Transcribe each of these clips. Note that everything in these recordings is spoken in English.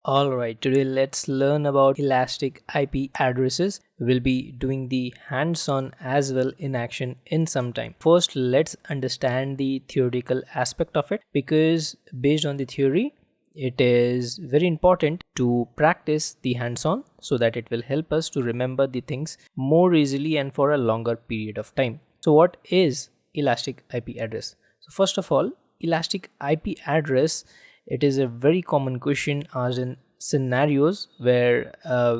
Alright, today let's learn about Elastic IP addresses. We'll be doing the hands-on as well in action in some time. First, let's understand the theoretical aspect of it, because based on the theory, it is very important to practice the hands-on so that it will help us to remember the things more easily and for a longer period of time. So what is Elastic IP address? So first of all, Elastic IP address, it is a very common question asked in scenarios where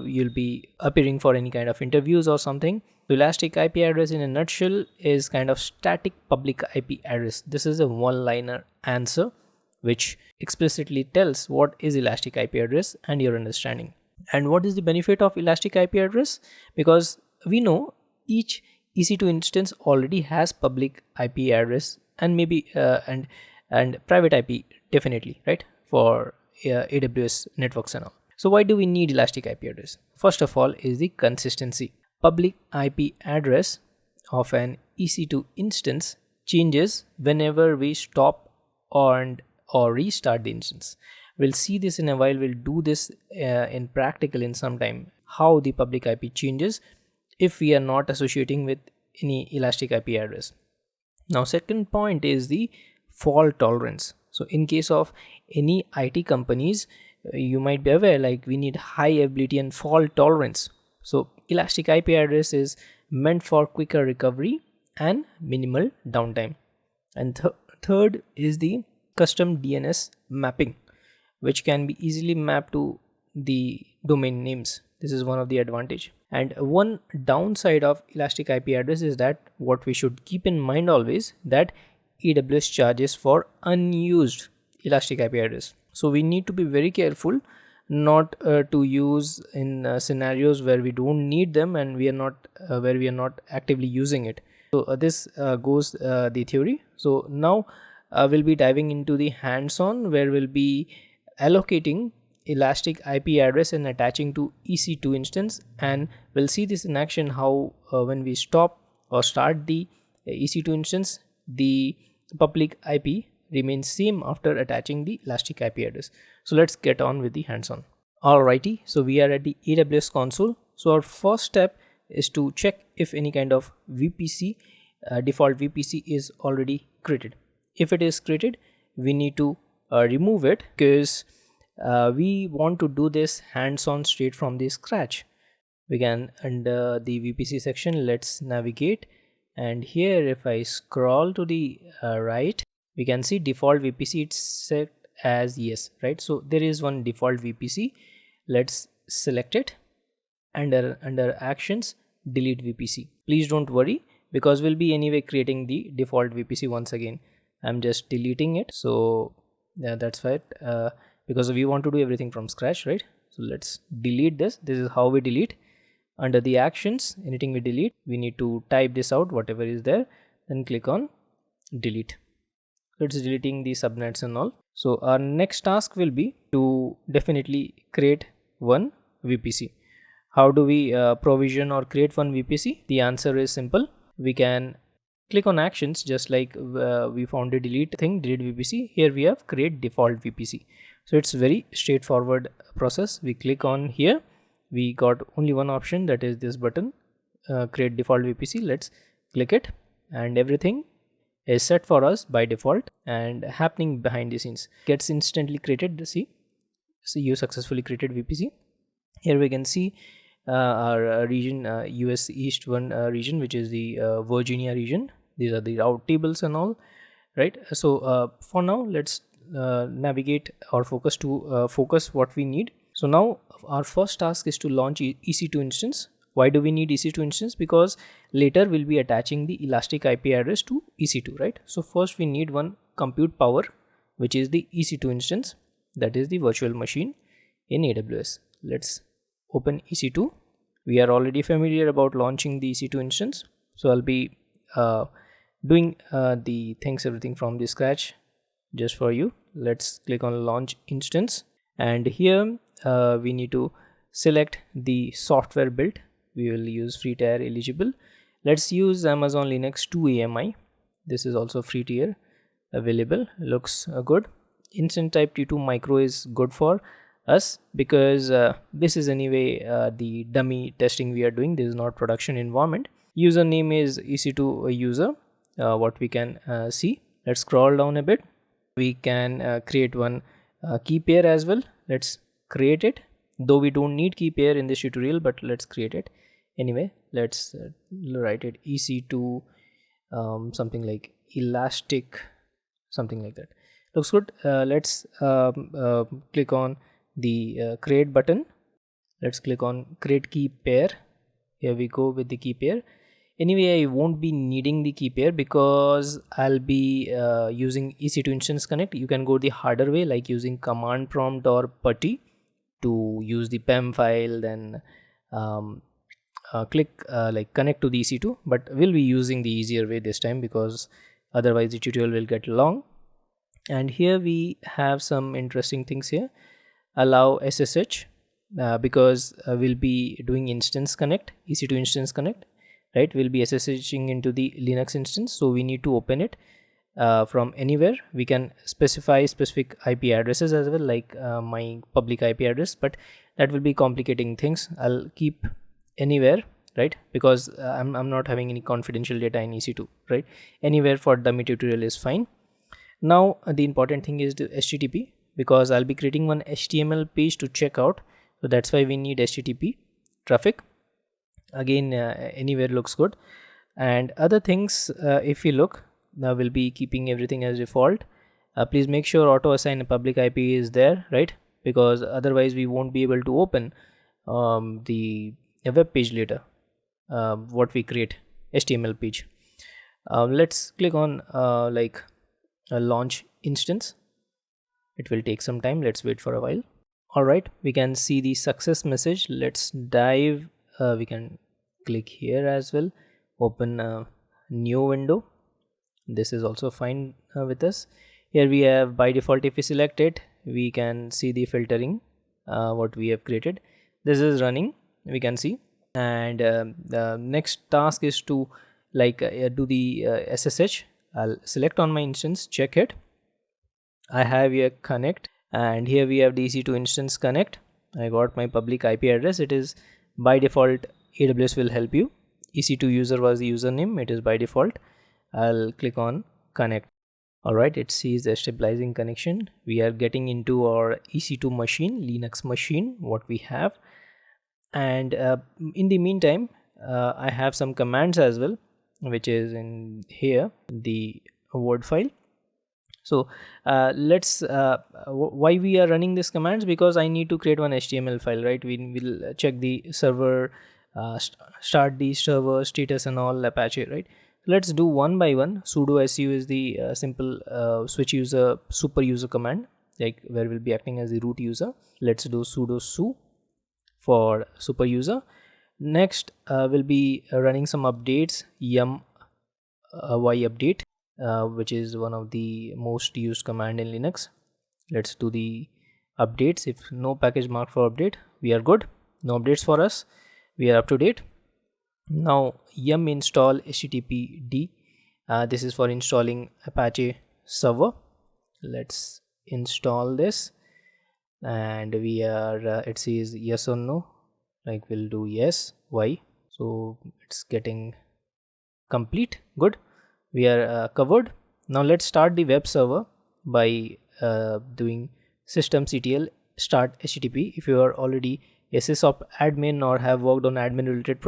you'll be appearing for any kind of interviews or something. The Elastic IP address in a nutshell is kind of static public IP address. This is a one-liner answer which explicitly tells what is Elastic IP address and your understanding. And what is the benefit of Elastic IP address? Because we know each EC2 instance already has public IP address and maybe and private IP definitely, right, for AWS networks and all. So why do we need Elastic IP address? First of all is the consistency. Public IP address of an EC2 instance changes whenever we stop or restart the instance. We'll see this in a while. We'll do this in practical in some time, how the public IP changes if we are not associating with any Elastic IP address. Now, second point is the fault tolerance. So in case of any IT companies, you might be aware, like, we need high availability and fault tolerance. So Elastic IP address is meant for quicker recovery and minimal downtime. And third is the custom DNS mapping, which can be easily mapped to the domain names. This is one of the advantage. And one downside of Elastic IP address is that what we should keep in mind always, that AWS charges for unused Elastic IP address. So we need to be very careful not to use in scenarios where we don't need them and we are not actively using it. So this goes the theory. So now we'll be diving into the hands-on, where we'll be allocating Elastic IP address and attaching to EC2 instance, and we'll see this in action, how when we stop or start the EC2 instance, the public IP remains same after attaching the Elastic IP address. So let's get on with the hands-on. Alrighty, so we are at the AWS console. So our first step is to check if any kind of VPC, default VPC, is already created. If it is created, we need to remove it, because we want to do this hands-on straight from the scratch. We can, under the VPC section, let's navigate, and here if I scroll to the right, we can see default VPC, it's set as yes, right? So there is one default VPC. Let's select it, and under actions, delete VPC. Please don't worry, because we'll be anyway creating the default VPC once again. I'm just deleting it. So yeah, that's right, because we want to do everything from scratch, right? So let's delete this. This is how we delete. Under the actions, anything we delete, we need to type this out, whatever is there, then click on delete. So it's deleting the subnets and all. So our next task will be to definitely create one VPC. How do we provision or create one VPC? The answer is simple. We can click on actions, just like we found a delete thing, delete VPC. Here we have create default VPC. So it's very straightforward process. We click on here. We got only one option, that is this button, create default VPC. Let's click it, and everything is set for us by default and happening behind the scenes. Gets instantly created. See, you successfully created VPC. Here we can see our region, US East 1 region, which is the Virginia region. These are the route tables and all, right? So for now, let's navigate or focus what we need. So now our first task is to launch EC2 instance. Why do we need EC2 instance? Because later we'll be attaching the Elastic IP address to EC2, right? So first we need one compute power, which is the EC2 instance, that is the virtual machine in AWS. Let's open EC2. We are already familiar about launching the EC2 instance, so I'll be doing the things, everything from the scratch just for you. Let's click on launch instance, and here we need to select the software built. We will use free tier eligible. Let's use Amazon Linux 2 AMI. This is also free tier available. Looks good. Instant type T2 micro is good for us, because this is anyway the dummy testing we are doing. This is not production environment. Username is EC2 user, what we can see. Let's scroll down a bit. We can create one key pair as well. Let's create it, though we don't need key pair in this tutorial, but let's create it anyway. Let's write it EC2 something like Elastic, something like that. Looks good. Let's click on the create button. Let's click on create key pair. Here we go with the key pair. Anyway, I won't be needing the key pair because I'll be using EC2 instance connect. You can go the harder way, like using command prompt or putty to use the PEM file, then click like connect to the EC2, but we'll be using the easier way this time because otherwise the tutorial will get long. And here we have some interesting things here. Allow SSH because we'll be doing instance connect, EC2 instance connect, right? We'll be SSHing into the Linux instance, so we need to open it from anywhere. We can specify specific IP addresses as well, like my public IP address, but that will be complicating things. I'll keep anywhere, right? Because I'm not having any confidential data in EC2, right? Anywhere for dummy tutorial is fine. Now the important thing is the HTTP, because I'll be creating one HTML page to check out, so that's why we need HTTP traffic. Again, anywhere looks good. And other things, if you look, now we'll be keeping everything as default. Please make sure auto assign a public IP is there, right? Because otherwise we won't be able to open the web page later, what we create, HTML page. Let's click on like a launch instance. It will take some time. Let's wait for a while. All right, we can see the success message. Let's dive. We can click here as well, open a new window. This is also fine with us. Here we have by default, if we select it, we can see the filtering what we have created. This is running, we can see. And the next task is to like do the SSH. I'll select on my instance, check it. I have here connect, and here we have the EC2 instance connect. I got my public IP address. It is by default. AWS will help you. EC2 user was the username. It is by default. I'll click on connect. All right, it sees a stabilizing connection. We are getting into our EC2 machine, Linux machine, what we have. And in the meantime, I have some commands as well, which is in here, the Word file. So let's why we are running these commands, because I need to create one HTML file, right? We will check the server, start the server status and all, Apache, right? Let's do one by one. Sudo su is the simple switch user super user command, like where we'll be acting as the root user. Let's do sudo su for super user. Next we'll be running some updates, yum y update, which is one of the most used command in Linux. Let's do the updates. If no package marked for update, we are good. No updates for us, we are up to date. Now yum install httpd. This is for installing Apache server. Let's install this, and we are it says yes or no, like we'll do yes. Why? So it's getting complete. Good, we are covered. Now let's start the web server by doing systemctl start http. If you are already a sysop admin or have worked on admin related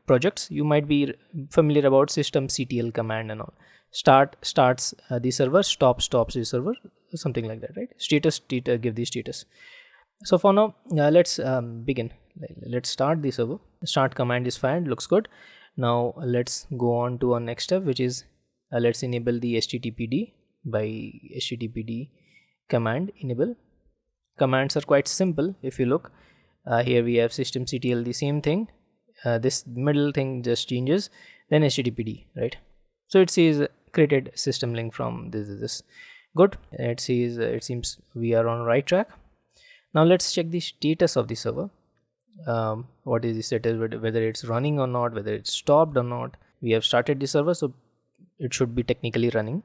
projects, you might be familiar about systemctl command and all. Start starts the server, stop stops the server, something like that, right? Status give the status. So for now, let's begin. Let's start the server. Start command is fine, looks good. Now let's go on to our next step, which is let's enable the httpd by httpd command enable. Commands are quite simple. If you look here, we have systemctl, the same thing. This middle thing just changes, then httpd, right? So it says created system link from this. Good. It says it seems we are on right track. Now let's check the status of the server. What is the status, whether it's running or not, whether it's stopped or not. We have started the server, so it should be technically running.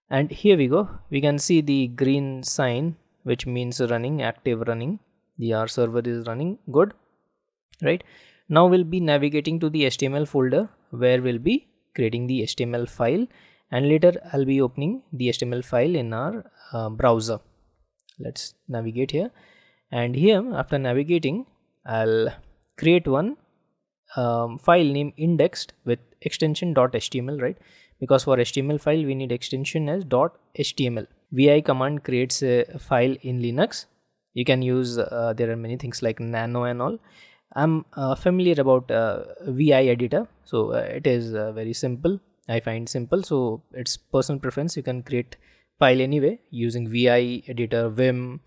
And here we go. We can see the green sign which means running, active running. The R server is running good, right? Now we'll be navigating to the HTML folder where we'll be creating the HTML file, and later I'll be opening the HTML file in our browser. Let's navigate here, and here after navigating I'll create one file name indexed with extension .html, right? Because for HTML file we need extension as .html. VI command creates a file in Linux. You can use there are many things like nano and all. I'm familiar about VI editor, so it is very simple. I find simple, so it's personal preference. You can create file anyway using VI editor, Vim,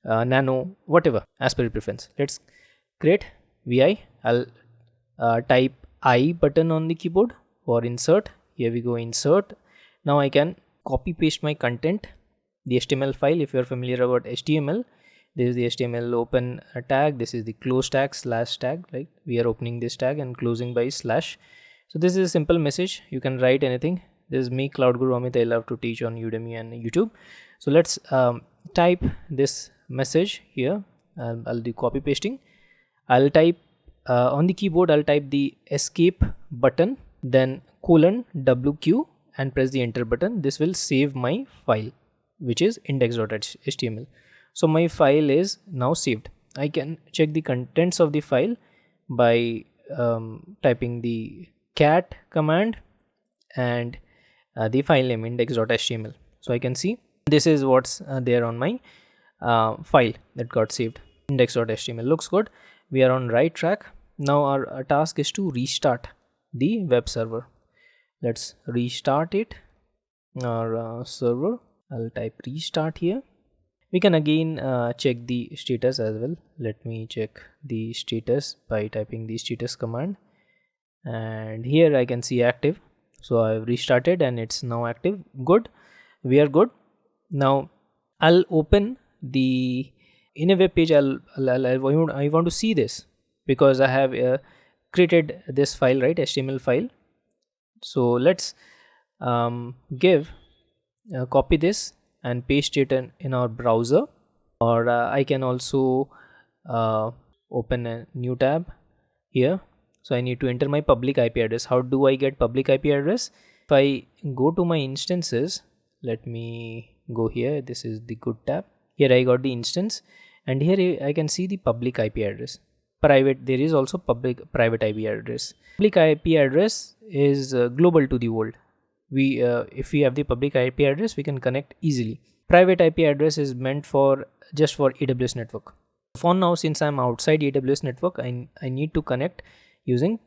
nano, whatever as per your preference. Let's create VI. I'll type I button on the keyboard for insert. Here we go, insert. Now I can copy paste my content, the HTML file. If you're familiar about HTML, this is the HTML open tag, this is the close tag / tag, like we are opening this tag and closing by /. So this is a simple message. You can write anything. This is me, Cloud Guru Amit. I love to teach on Udemy and YouTube. So let's type this message here. I'll do copy pasting. I'll type on the keyboard, I'll type the escape button, then colon WQ and press the enter button. This will save my file, which is index.html. So my file is now saved. I can check the contents of the file by typing the cat command and the file name index.html. So I can see this is what's there on my file that got saved. Index.html looks good. We are on right track. Now our task is to restart the web server. Let's restart it. Our server. I'll type restart here. We can again check the status as well. Let me check the status by typing the status command, and here I can see active. So I've restarted and it's now active. Good, we are good. Now I'll open the in a web page. I want to see this because I have created this file, right? HTML file. So let's copy this and paste it in our browser, or I can also open a new tab here. So I need to enter my public IP address. How do I get public IP address? If I go to my instances, let me go here. This is the good tab. Here I got the instance, and here I can see the public IP address. Private, there is also private IP address. Public IP address is global to the world. If we have the public IP address, we can connect easily. Private IP address is meant for just for AWS network. For now, since I'm outside AWS network, I need to connect using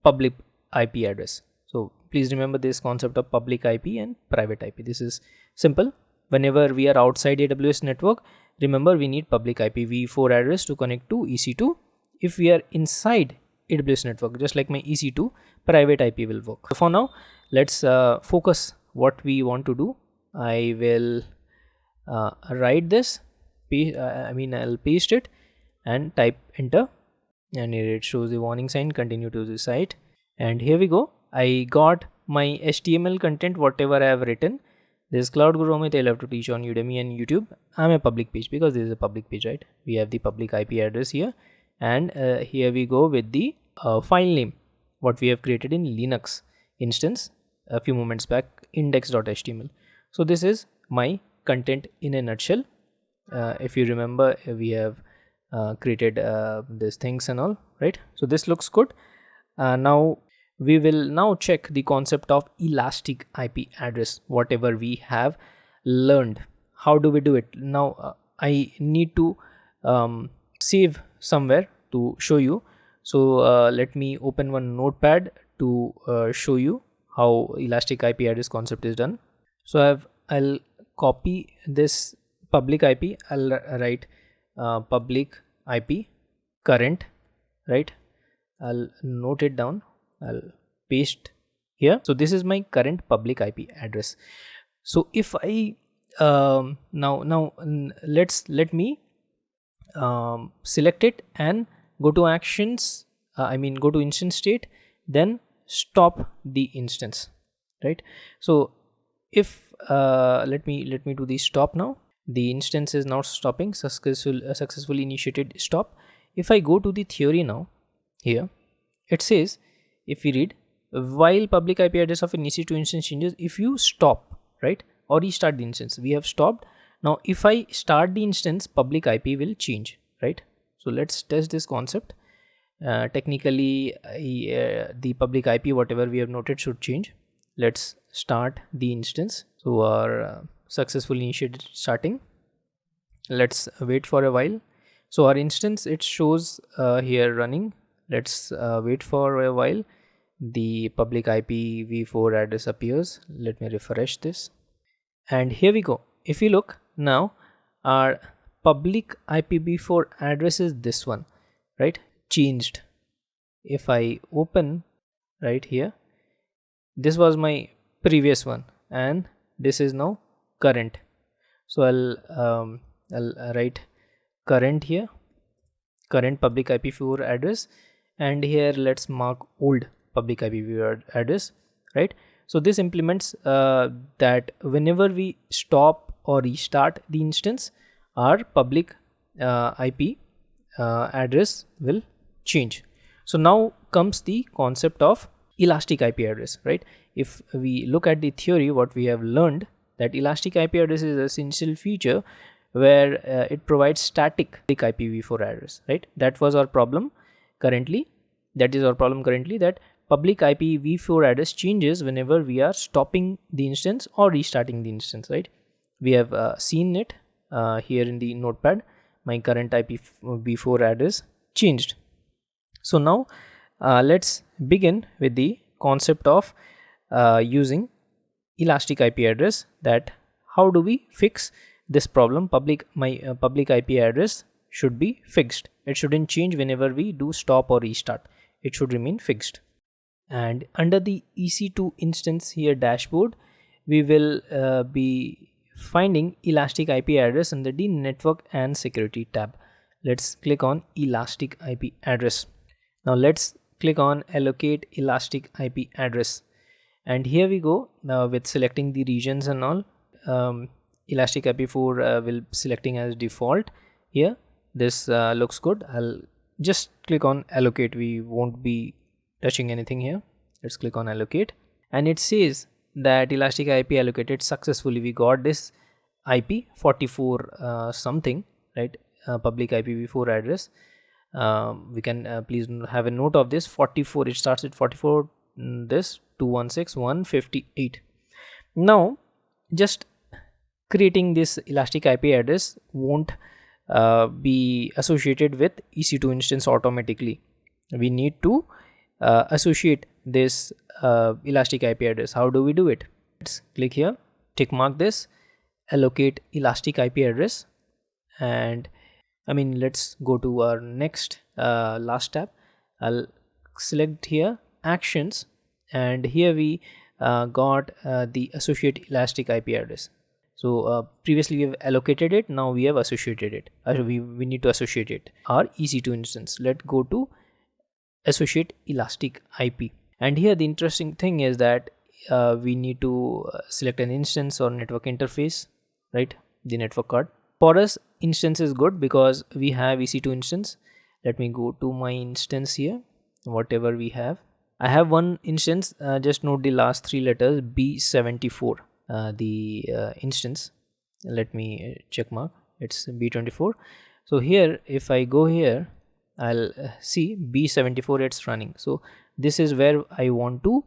public IP address. So please remember this concept of public IP and private IP. This is simple. Whenever we are outside AWS network, remember we need public IPv4 address to connect to EC2. If we are inside AWS network, just like my EC2, private IP will work. So for now, let's focus what we want to do. I will write this, I'll paste it and type enter, and here it shows the warning sign, continue to the site. And here we go. I got my HTML content, whatever I have written. This is Cloud Guru Amit. I love to teach on Udemy and YouTube. I'm a public page because this is a public page, right? We have the public IP address here, and here we go with the file name, what we have created in Linux instance a few moments back, index.html. So this is my content in a nutshell. If you remember, we have created these things and all, right? So this looks good. Now we will check the concept of elastic IP address, whatever we have learned. How do we do it? Now I need to save somewhere to show you. So let me open one notepad to show you how elastic IP address concept is done. So I'll copy this public IP. I'll write public IP current, right? I'll note it down. I'll paste here. So this is my current public IP address. So if I let me select it and go to actions. Go to instance state, then stop the instance, right? So if let me do the stop now. the instance is now stopping, successfully initiated stop. If I go to the theory now, here it says, if we read, while public IP address of an EC2 instance changes, if you stop, right, or restart the instance, we have stopped. Now if I start the instance, public IP will change, right? So let's test this concept. Technically the public IP, whatever we have noted, should change. Let's start the instance. So our successfully initiated starting. Let's wait for a while. So our instance, it shows here running. Let's wait for a while. The public IP v4 address appears. Let me refresh this, and here we go. If you look now, our public IPv4 address is this one, right? Changed. If I open right here, this was my previous one and this is now current. So I'll write current here, current public IPv4 address, and here let's mark old public IPv4 address, right? So this implements that whenever we stop or restart the instance, our public IP address will change. So now comes the concept of elastic IP address, right? If we look at the theory, what we have learned, that elastic IP address is an essential feature where it provides static IPv4 address, right? That was our problem currently. That is our problem currently, that public IPv4 address changes whenever we are stopping the instance or restarting the instance, right? We have seen it here in the notepad. My current IPv4 address changed. So now let's begin with the concept of using elastic IP address, that how do we fix this problem. My public IP address should be fixed. It shouldn't change whenever we do stop or restart. It should remain fixed. And under the EC2 instance here dashboard, we will be finding elastic IP address under the network and security tab. Let's click on elastic IP address. Now let's click on allocate elastic IP address, and here we go. Now with selecting the regions and all, elastic IP4 will selecting as default. Here this looks good. I'll just click on allocate. We won't be touching anything here. Let's click on allocate, and it says that elastic IP allocated successfully. We got this IP 44 something, right? Public IPv4 address. We can please have a note of this 44. It starts at 44. This 216.158. Now just creating this elastic IP address won't be associated with EC2 instance automatically. We need to associate this elastic IP address. How do we do it? Let's click here, tick mark this, allocate elastic IP address, and let's go to our next last tab. I'll select here actions, and here we got the associate elastic IP address. So previously we have allocated it, now we have associated it. We need to associate it, our EC2 instance. Let's go to associate elastic IP, and here the interesting thing is that we need to select an instance or network interface, right? The network card. For us, instance is good because we have EC2 instance. Let me go to my instance here, whatever we have. I have one instance, just note the last three letters, B74, the instance. Let me check mark, it's B24. So here, if I go here, I'll see B74, it's running. So this is where I want to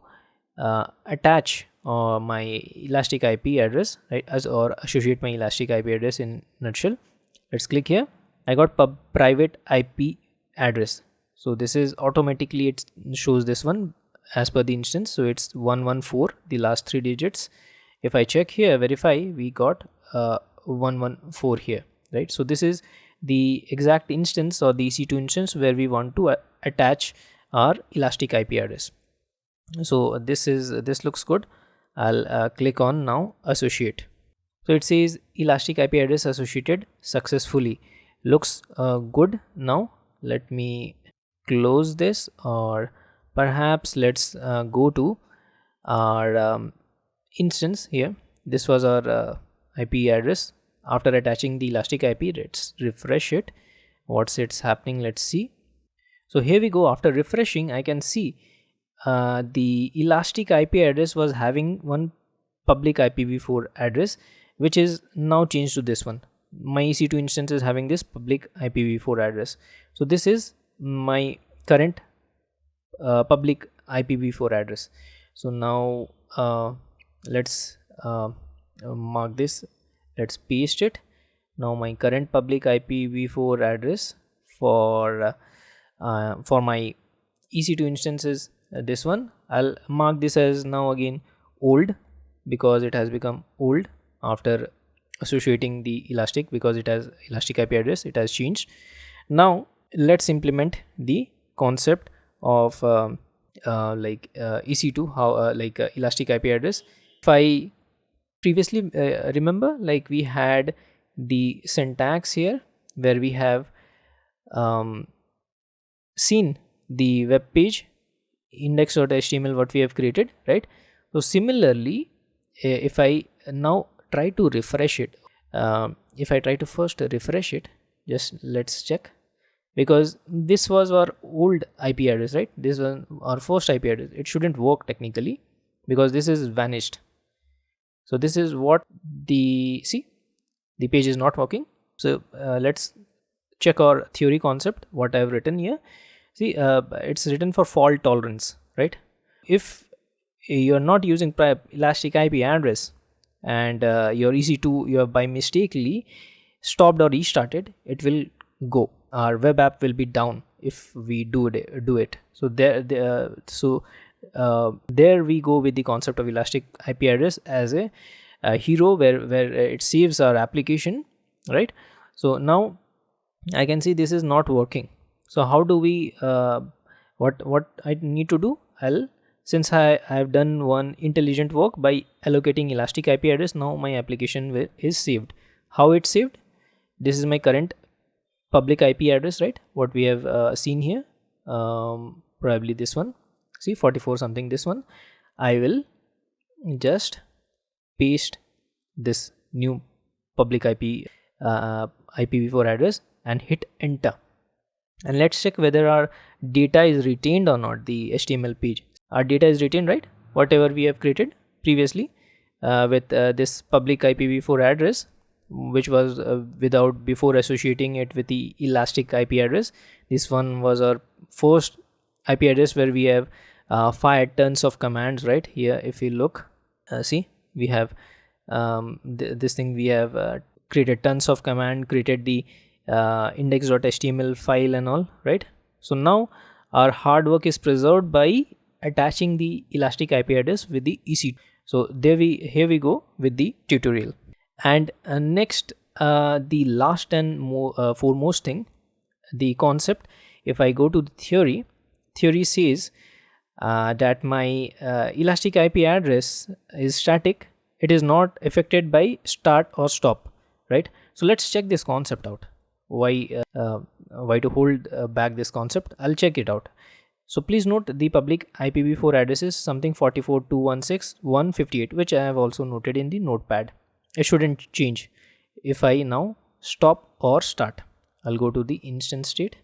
attach my elastic IP address, right, or associate my elastic IP address in nutshell. Let's click here. I got private IP address. So this is automatically, it shows this one as per the instance. So it's 114, the last three digits. If I check here, verify, we got 114 here, right? So this is the exact instance or the EC2 instance where we want to attach our elastic IP address. So this looks good. I'll click on now associate. So it says elastic IP address associated successfully. Looks good. Now let me close this, or perhaps let's go to our instance here. This was our IP address. after attaching the Elastic IP. Let's refresh it. What's it's happening? Let's see. So here we go. After refreshing, I can see the Elastic IP address was having one public IPv4 address, which is now changed to this one. My EC2 instance is having this public IPv4 address. So this is my current public IPv4 address. So now let's mark this. Let's paste it. Now my current public IPv4 address for my EC2 instance is this one. I'll mark this as now again old, because it has become old after associating the Elastic, because it has Elastic IP address, it has changed. Now let's implement the concept of EC2, how Elastic IP address. If I previously remember, like we had the syntax here where we have seen the web page index.html what we have created, right? So similarly, if I now try to refresh it, if I try to first refresh it, just let's check, because this was our old IP address, right? This was our first IP address. It shouldn't work technically because this is vanished. So this is what the page is not working. So let's check our theory concept, what I have written here. See, it's written for fault tolerance, right? If you're not using Elastic IP address and your EC2 you have by mistakenly stopped or restarted, it will go. Our web app will be down if we do it. So there we go with the concept of Elastic IP address as a hero where it saves our application, right? So now I can see this is not working. So how do we what I need to do? Since I have done one intelligent work by allocating Elastic IP address, now my application is saved. How it's saved? This is my current public IP address, right? What we have seen here, probably this one. See, 44 something, this one. I will just paste this new public IP IPv4 address and hit enter. And let's check whether our data is retained or not, the HTML page. Our data is retained, right? Whatever we have created previously with this public IPv4 address, which was before associating it with the Elastic IP address. This one was our first IP address where we have fired tons of commands, right? Here, if you look, see, we have this thing, we have created tons of command, created the index.html file and all, right? So now our hard work is preserved by attaching the Elastic IP address with the EC2. So here we go with the tutorial. And next, the last and foremost thing, the concept. If I go to the theory says that my Elastic IP address is static. It is not affected by start or stop, right? So let's check this concept out. Why to hold back this concept? I'll check it out. So please note the public IPv4 address is something 44.216.158, which I have also noted in the notepad. It shouldn't change. If I now stop or start, I'll go to the instance state.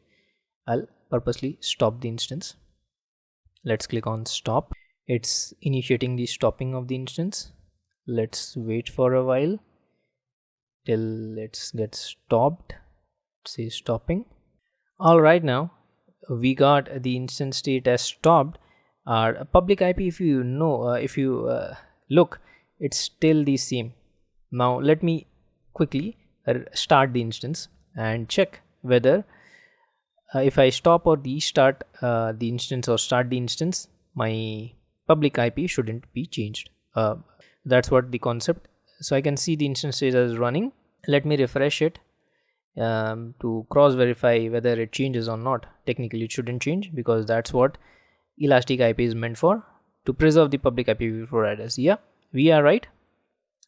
I'll purposely stop the instance. Let's click on stop. It's initiating the stopping of the instance. Let's wait for a while till it gets stopped. Say stopping. All right, now we got the instance state as stopped. Our public IP, if you look, it's still the same. Now let me quickly start the instance and check whether if I stop or restart the instance or start the instance, my public IP shouldn't be changed. That's what the concept. So I can see the instance state as running. Let me refresh it to cross verify whether it changes or not. Technically it shouldn't change because that's what Elastic IP is meant for, to preserve the public IPv4 address. Yeah, we are right.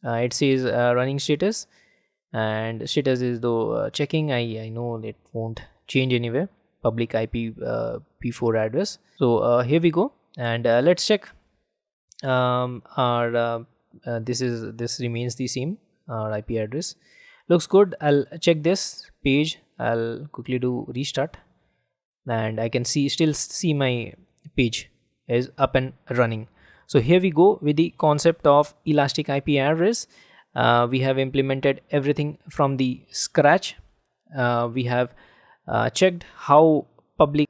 It says running status, and status is though checking. I know it won't change anyway, public IPv4 address. So here we go, and let's check our this remains the same, our IP address. Looks good. I'll check this page. I'll quickly do restart, and I can still see my page is up and running. So here we go with the concept of Elastic IP address. We have implemented everything from the scratch. We have checked how public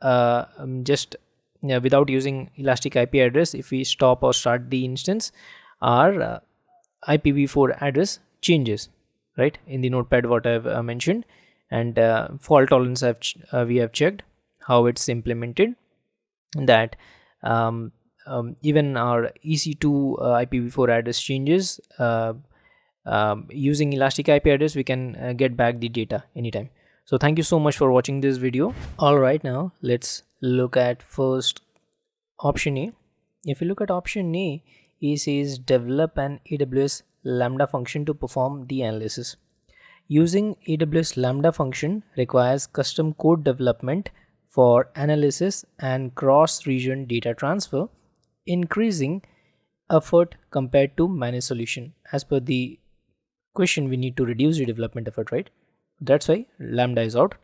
without using Elastic IP address, if we stop or start the instance, our IPv4 address changes, right? In the notepad what I've mentioned, and fault tolerance we have checked how it's implemented, that even our EC2 IPv4 address changes. Using Elastic IP address, we can get back the data anytime. So thank you so much for watching this video. All right, now let's look at first option A. If you look at option A, it says develop an AWS Lambda function to perform the analysis. Using AWS Lambda function requires custom code development for analysis and cross-region data transfer, increasing effort compared to managed solution. As per the question, we need to reduce the development effort, right? That's why Lambda is out.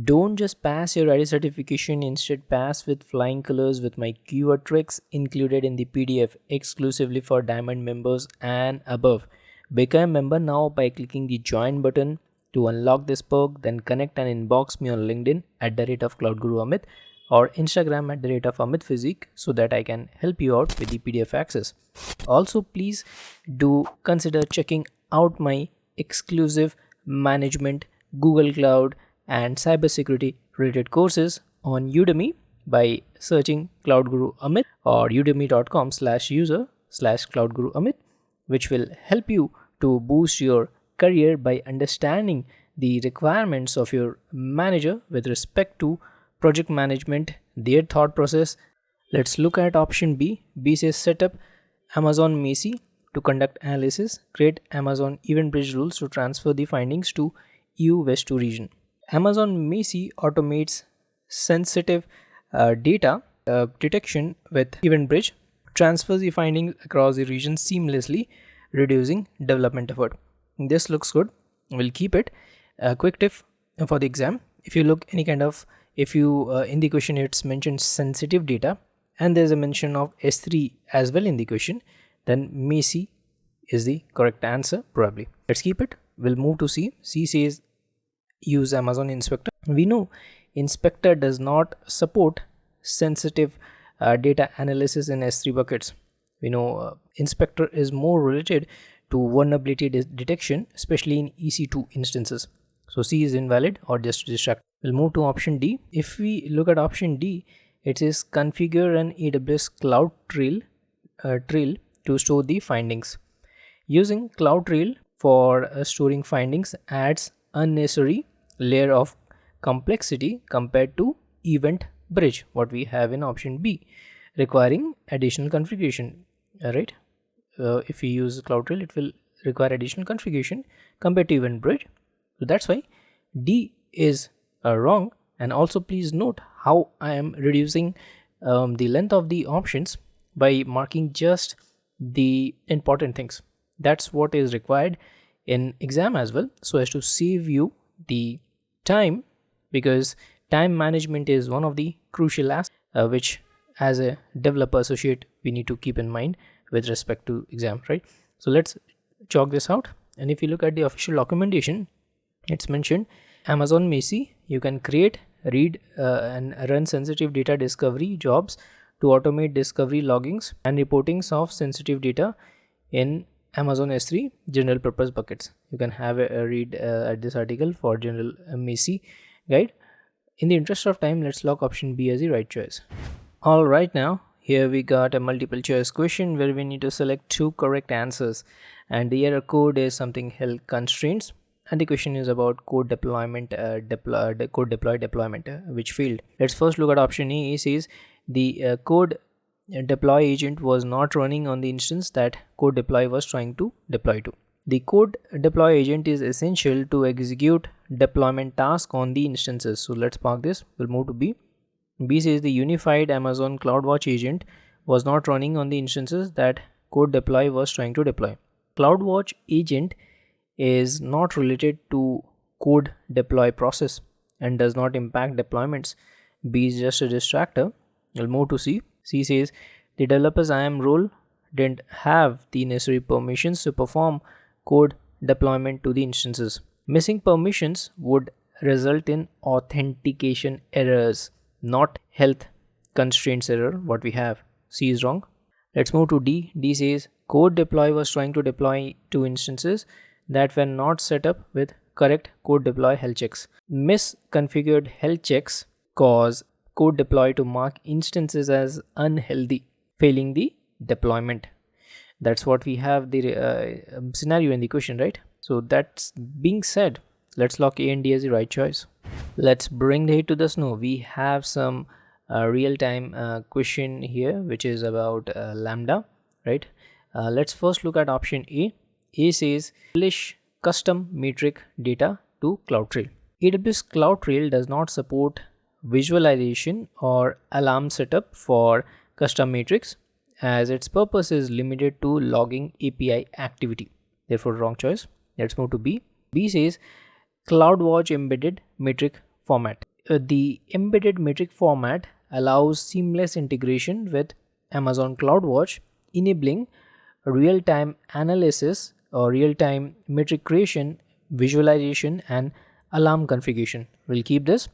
Don't just pass your ID certification, instead pass with flying colors with my keyword tricks included in the PDF exclusively for Diamond members and above. Become a member now by clicking the join button to unlock this perk. Then connect and inbox me on LinkedIn @CloudGuruAmit or Instagram @AmitPhysique so that I can help you out with the PDF access. Also, please do consider checking out my exclusive management, Google Cloud and cybersecurity related courses on Udemy by searching Cloud Guru Amit or udemy.com/user/Cloud Amit, which will help you to boost your career by understanding the requirements of your manager with respect to project management, their thought process. Let's look at option B. B says set up Amazon Macie to conduct analysis, create Amazon Event Bridge rules to transfer the findings to EU West 2 region. Amazon Macie automates sensitive data detection with Event Bridge, transfers the findings across the region seamlessly, reducing development effort. This looks good. We'll keep it. Quick tip for the exam: if you look any kind of, if you in the question it's mentioned sensitive data and there's a mention of S3 as well in the question, then Macie is the correct answer probably. Let's keep it. We'll move to C. C says use Amazon Inspector. We know Inspector does not support sensitive data analysis in S3 buckets. We know Inspector is more related to vulnerability detection, especially in EC2 instances. So C is invalid or just distract. We'll move to option D. If we look at option D, it says configure an AWS Cloud Trail to store the findings. Using CloudTrail for storing findings adds unnecessary layer of complexity compared to Event Bridge, what we have in option B, requiring additional configuration. Right? If we use CloudTrail, it will require additional configuration compared to Event Bridge. So that's why D is wrong. And also please note how I am reducing the length of the options by marking just the important things. That's what is required in exam as well, so as to save you the time, because time management is one of the crucial aspects which as a developer associate we need to keep in mind with respect to exam, right? So let's chalk this out. And if you look at the official documentation, it's mentioned Amazon Macie, you can create, read and run sensitive data discovery jobs to automate discovery, loggings and reportings of sensitive data in Amazon S3 general purpose buckets. You can have a read at this article for general Macie guide. In the interest of time, let's lock option B as the right choice. All right, now here we got a multiple choice question where we need to select 2 correct answers, and the error code is something health constraints, and the question is about code deployment, deployment which failed. Let's first look at option A. It says the code deploy agent was not running on the instance that CodeDeploy was trying to deploy to. The CodeDeploy agent is essential to execute deployment task on the instances. So let's park this. We'll move to B. B says the unified Amazon CloudWatch agent was not running on the instances that CodeDeploy was trying to deploy. CloudWatch agent is not related to code deploy process and does not impact deployments. B is just a distractor. We'll move to C. C says the developer's IAM role didn't have the necessary permissions to perform code deployment to the instances. Missing permissions would result in authentication errors, not health constraints error. What we have, C is wrong. Let's move to D. D says CodeDeploy was trying to deploy two instances that were not set up with correct CodeDeploy health checks. Misconfigured health checks cause CodeDeploy to mark instances as unhealthy, failing the deployment. That's what we have the scenario in the question, right? So that's being said, let's lock A and D as the right choice. Let's bring the heat to the snow. We have some real-time question here, which is about Lambda, right? Let's first look at option A. A says publish custom metric data to CloudTrail. AWS CloudTrail does not support visualization or alarm setup for custom metrics, as its purpose is limited to logging API activity. Therefore, wrong choice. Let's move to B. B says CloudWatch embedded metric format. The embedded metric format allows seamless integration with Amazon CloudWatch, enabling real-time analysis or real-time metric creation, visualization, and alarm configuration. We'll keep this.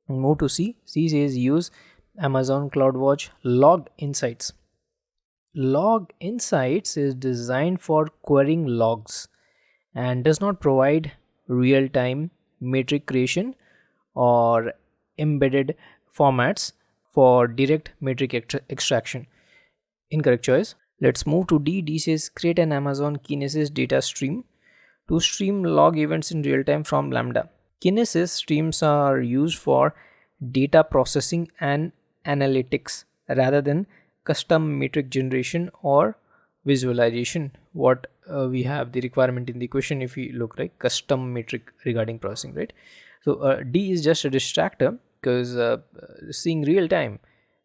Move to C. C says use Amazon CloudWatch Log Insights. Log Insights is designed for querying logs and does not provide real-time metric creation or embedded formats for direct metric extraction. Incorrect choice. Let's move to D. D says create an Amazon Kinesis data stream to stream log events in real time from Lambda. Kinesis streams are used for data processing and analytics rather than custom metric generation or visualization. What we have the requirement in the question, if we look like custom metric regarding processing, right? So D is just a distractor, because seeing real time,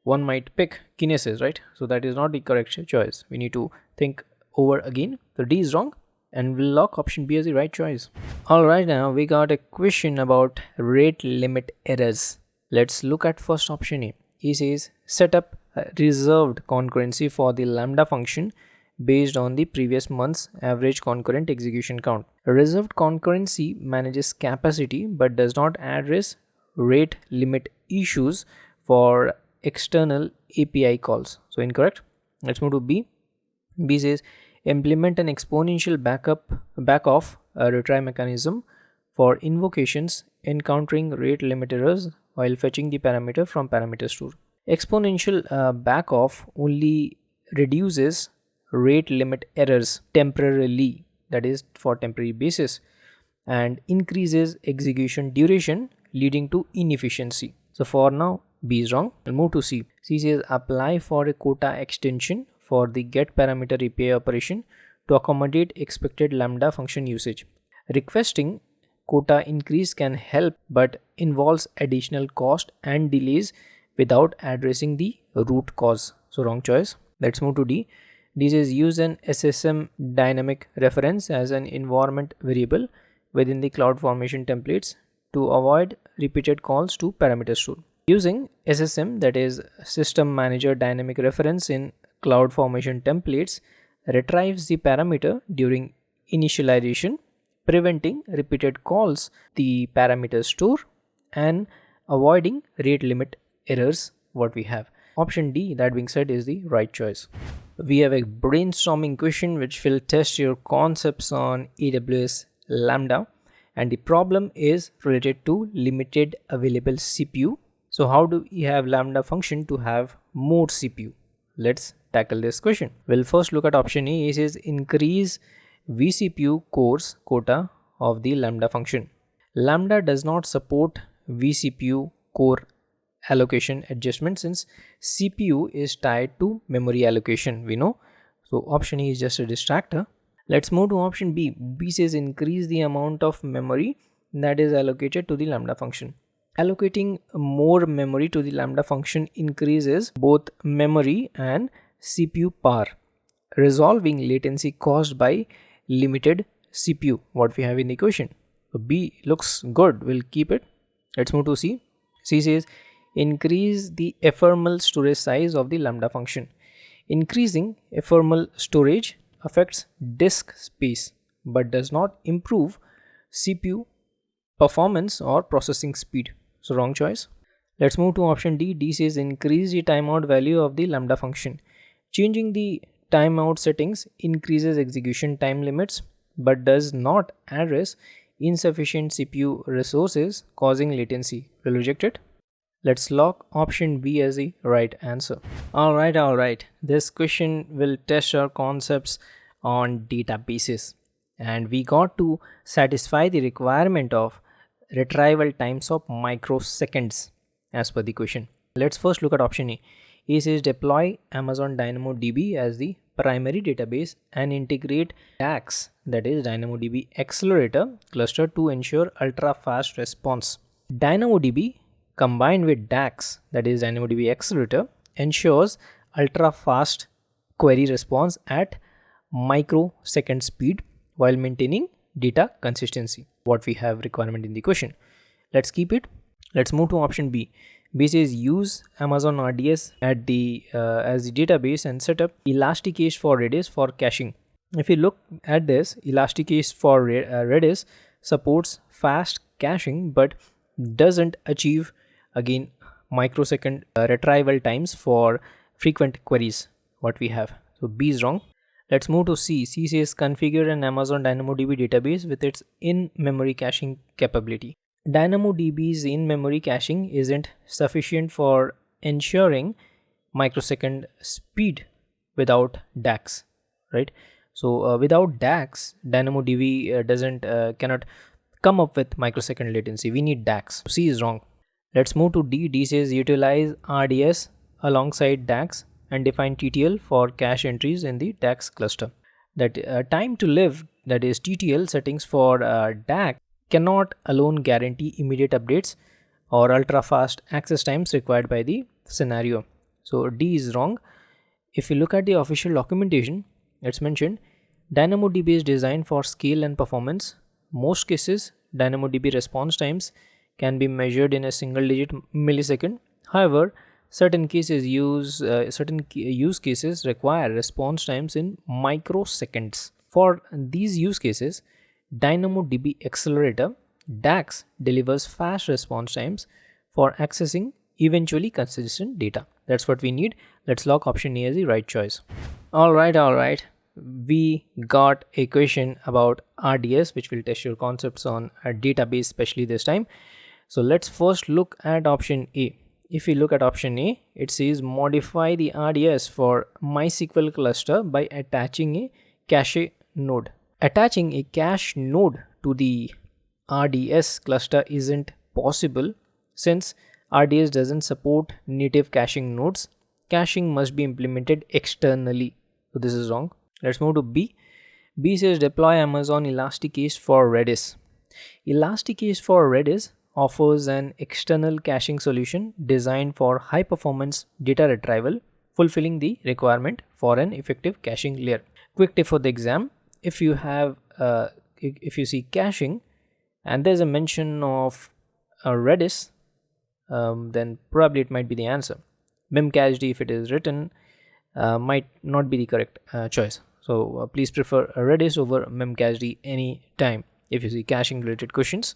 one might pick Kinesis, right? So that is not the correct choice. We need to think over again. So D is wrong, and we'll lock option B as the right choice. Alright, now we got a question about rate limit errors. Let's look at first option A. He says set up reserved concurrency for the Lambda function based on the previous month's average concurrent execution count. Reserved concurrency manages capacity but does not address rate limit issues for external API calls. So incorrect. Let's move to B. B says implement an exponential backoff retry mechanism for invocations encountering rate limit errors while fetching the parameter from parameter store. Exponential backoff only reduces rate limit errors temporarily, that is for temporary basis, and increases execution duration, leading to inefficiency. So for now, B is wrong. We'll move to C. C says apply for a quota extension for the get parameter API operation to accommodate expected Lambda function usage. Requesting quota increase can help but involves additional cost and delays without addressing the root cause. So wrong choice. Let's move to D. D says use an SSM dynamic reference as an environment variable within the CloudFormation templates to avoid repeated calls to parameter store. Using SSM, that is System Manager Dynamic Reference in CloudFormation templates, retrieves the parameter during initialization, preventing repeated calls the parameter store and avoiding rate limit errors. What we have, option D, that being said, is the right choice. We have a brainstorming question which will test your concepts on AWS Lambda, and the problem is related to limited available CPU. So how do we have Lambda function to have more CPU? Let's tackle this question. We'll first look at option A. It says increase vCPU cores quota of the Lambda function. Lambda does not support vCPU core allocation adjustment since CPU is tied to memory allocation, we know. So option A is just a distractor. Let's move to option B. B says increase the amount of memory that is allocated to the Lambda function. Allocating more memory to the Lambda function increases both memory and CPU power, resolving latency caused by limited CPU, what we have in the equation. So B looks good, we'll keep it. Let's move to C. C says increase the ephemeral storage size of the Lambda function. Increasing ephemeral storage affects disk space but does not improve CPU performance or processing speed. So wrong choice. Let's move to option D. D says increase the timeout value of the Lambda function. Changing the timeout settings increases execution time limits but does not address insufficient CPU resources causing latency. We'll reject it. Let's lock option B as the right answer. Alright. This question will test our concepts on databases. And we got to satisfy the requirement of retrieval times of microseconds as per the question. Let's first look at option A. A says deploy Amazon DynamoDB as the primary database and integrate DAX, that is DynamoDB Accelerator cluster to ensure ultra fast response. DynamoDB combined with DAX, that is DynamoDB Accelerator, ensures ultra fast query response at microsecond speed while maintaining data consistency. What we have requirement in the question. Let's keep it. Let's move to option B. B says use Amazon RDS at the as the database and set up Elastic cache for Redis for caching. If you look at this, Elastic cache for Redis supports fast caching but doesn't achieve again microsecond retrieval times for frequent queries. What we have. So B is wrong. Let's move to C. C says configure an Amazon DynamoDB database with its in-memory caching capability. DynamoDB's in-memory caching isn't sufficient for ensuring microsecond speed without DAX, right? So without DAX, DynamoDB cannot come up with microsecond latency. We need DAX. C is wrong. Let's move to D. D says utilize RDS alongside DAX and define TTL for cache entries in the DAX cluster. That time to live, that is TTL settings for DAX cannot alone guarantee immediate updates or ultra fast access times required by the scenario. So D is wrong. If you look at the official documentation, it's mentioned DynamoDB is designed for scale and performance. Most cases, DynamoDB response times can be measured in a single digit millisecond. However, certain use cases require response times in microseconds. For these use cases, DynamoDB Accelerator DAX delivers fast response times for accessing eventually consistent data. That's what we need. Let's lock option A as the right choice. Alright. We got a question about RDS, which will test your concepts on a database, especially this time. So let's first look at option A. If you look at option A, it says modify the RDS for MySQL cluster by attaching a cache node. Attaching a cache node to the RDS cluster isn't possible since RDS doesn't support native caching nodes. Caching must be implemented externally. So this is wrong. Let's move to B. B says deploy Amazon Elastic cache for Redis. Elastic cache for Redis offers an external caching solution designed for high performance data retrieval, fulfilling the requirement for an effective caching layer. Quick tip for the exam: if you see caching and there's a mention of Redis, then probably it might be the answer. memcached, if it is written, might not be the correct choice. So please prefer Redis over memcached any time if you see caching related questions.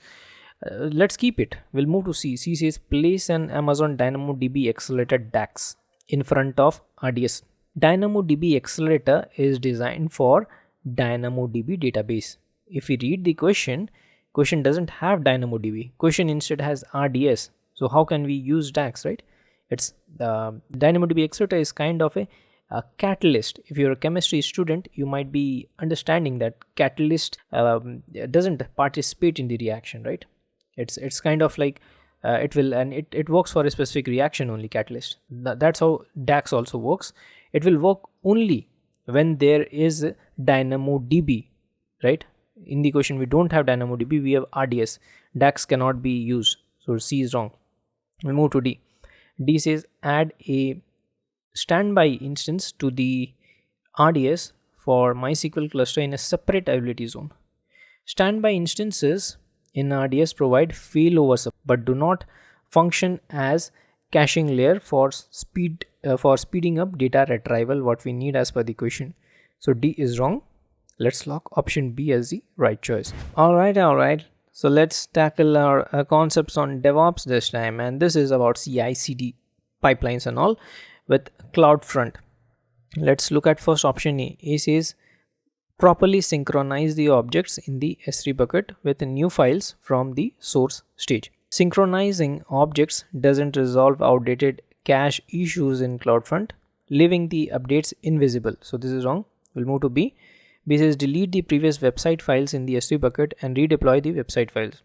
Let's keep it. We'll move to C. C says place an Amazon DynamoDB Accelerator DAX in front of RDS. DynamoDB Accelerator is designed for DynamoDB database. If we read the question doesn't have DynamoDB. Question instead has RDS. So how can we use DAX, right? It's DynamoDB Accelerator is kind of a catalyst. If you're a chemistry student, you might be understanding that catalyst doesn't participate in the reaction, right? It's kind of like it works for a specific reaction only, catalyst. That's how DAX also works. It will work only when there is DynamoDB, right? In the question we don't have DynamoDB, we have RDS. DAX cannot be used. So C is wrong. We move to D. D says add a standby instance to the RDS for MySQL cluster in a separate availability zone. Standby instances in RDS provide failover support but do not function as caching layer for speeding up data retrieval, what we need as per the question. So D is wrong. Let's lock option B as the right choice. Alright. So let's tackle our concepts on DevOps this time, and this is about CI/CD pipelines and all with CloudFront. Let's look at first option A. A says properly synchronize the objects in the S3 bucket with new files from the source stage. Synchronizing objects doesn't resolve outdated cache issues in CloudFront, leaving the updates invisible. So this is wrong. We'll move to B. B says delete the previous website files in the S3 bucket and redeploy the website files.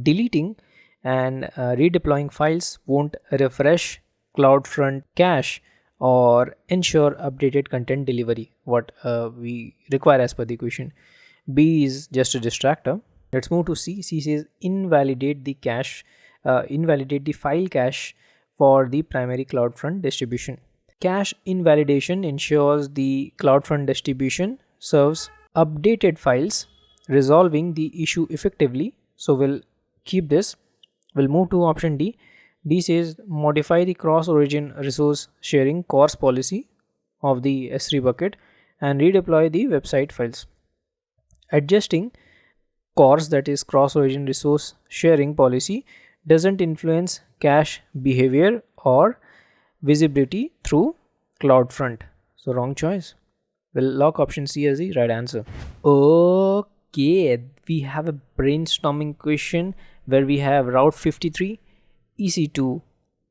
Deleting and redeploying files won't refresh CloudFront cache or ensure updated content delivery, what we require as per the question. B is just a distractor. Let's move to C. C says invalidate the file cache for the primary CloudFront distribution. Cache invalidation ensures the CloudFront distribution serves updated files, resolving the issue effectively. So we'll keep this. We'll move to option D. D says modify the cross-origin resource sharing CORS policy of the S3 bucket and redeploy the website files. Adjusting CORS, that is cross-origin resource sharing policy, doesn't influence cache behavior or visibility through CloudFront. So wrong choice. We'll lock option C as the right answer. Okay, we have a brainstorming question where we have Route 53, EC2,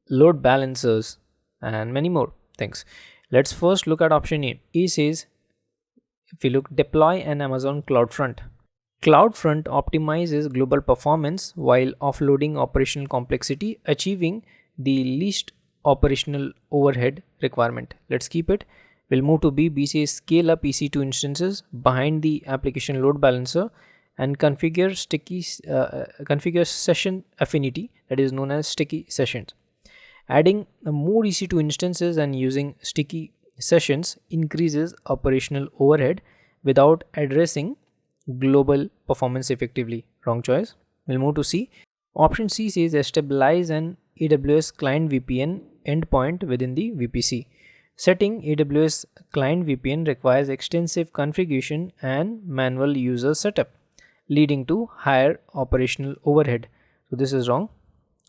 load balancers, and many more things. Let's first look at option A. A says, if we look, deploy an Amazon CloudFront. CloudFront optimizes global performance while offloading operational complexity, achieving the least operational overhead requirement. Let's keep it. We'll move to B. B says scale up EC2 instances behind the application load balancer and configure session affinity, that is known as sticky sessions. Adding more EC2 instances and using sticky sessions increases operational overhead without addressing global performance effectively. Wrong choice. We'll move to C. Option C says stabilize an AWS client VPN endpoint within the VPC. Setting AWS client VPN requires extensive configuration and manual user setup, leading to higher operational overhead. So this is wrong.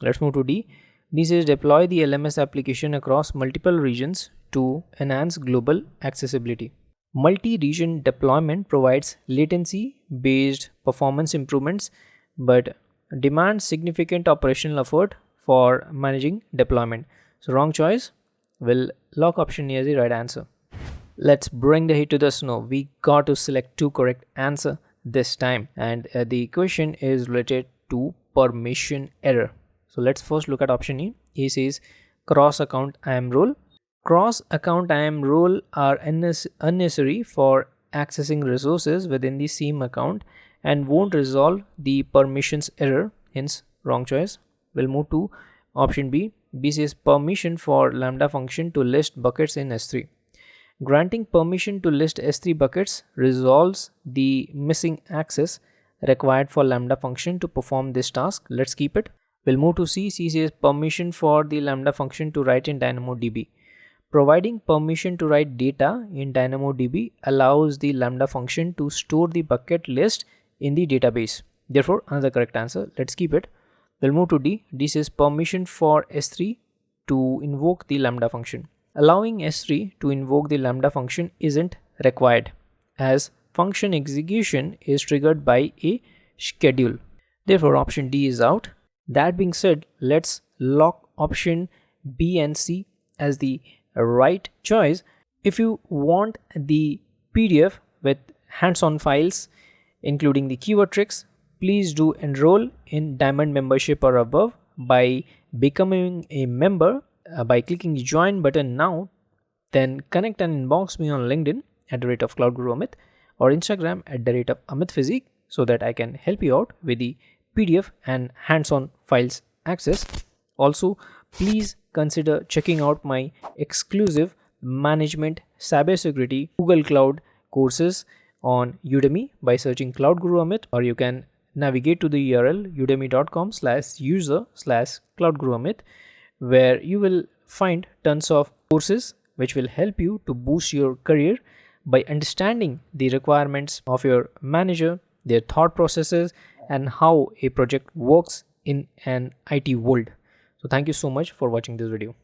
Let's move to D. D says deploy the LMS application across multiple regions to enhance global accessibility. Multi-region deployment provides latency-based performance improvements but demands significant operational effort for managing deployment. So wrong choice. We'll lock option A as the right answer. Let's bring the heat to the snow. We got to select two correct answers this time, and the question is related to permission error. So let's first look at option A. A says cross account IAM role. Cross account IAM role are unnecessary for accessing resources within the same account and won't resolve the permissions error, hence wrong choice. We'll move to option B. B says permission for Lambda function to list buckets in S3. Granting permission to list S3 buckets resolves the missing access required for Lambda function to perform this task. Let's keep it. We'll move to C. C says permission for the Lambda function to write in DynamoDB. Providing permission to write data in DynamoDB allows the Lambda function to store the bucket list in the database. Therefore, another correct answer. Let's keep it. We'll move to D. D says permission for S3 to invoke the Lambda function. Allowing S3 to invoke the Lambda function isn't required, as function execution is triggered by a schedule. Therefore, option D is out. That being said, let's lock option B and C as the right choice. If you want the PDF with hands-on files, including the keyword tricks, please do enroll in Diamond membership or above by becoming a member by clicking the join button now. Then connect and inbox me on LinkedIn at the rate of Cloud Guru Amit or Instagram at the rate of Amit Physique so that I can help you out with the PDF and hands-on files access. Also, please consider checking out my exclusive management cybersecurity Google Cloud courses on Udemy by searching Cloud Guru Amit, or you can navigate to the URL udemy.com/user/cloudguruamit, where you will find tons of courses which will help you to boost your career by understanding the requirements of your manager, their thought processes, and how a project works in an IT world. So thank you so much for watching this video.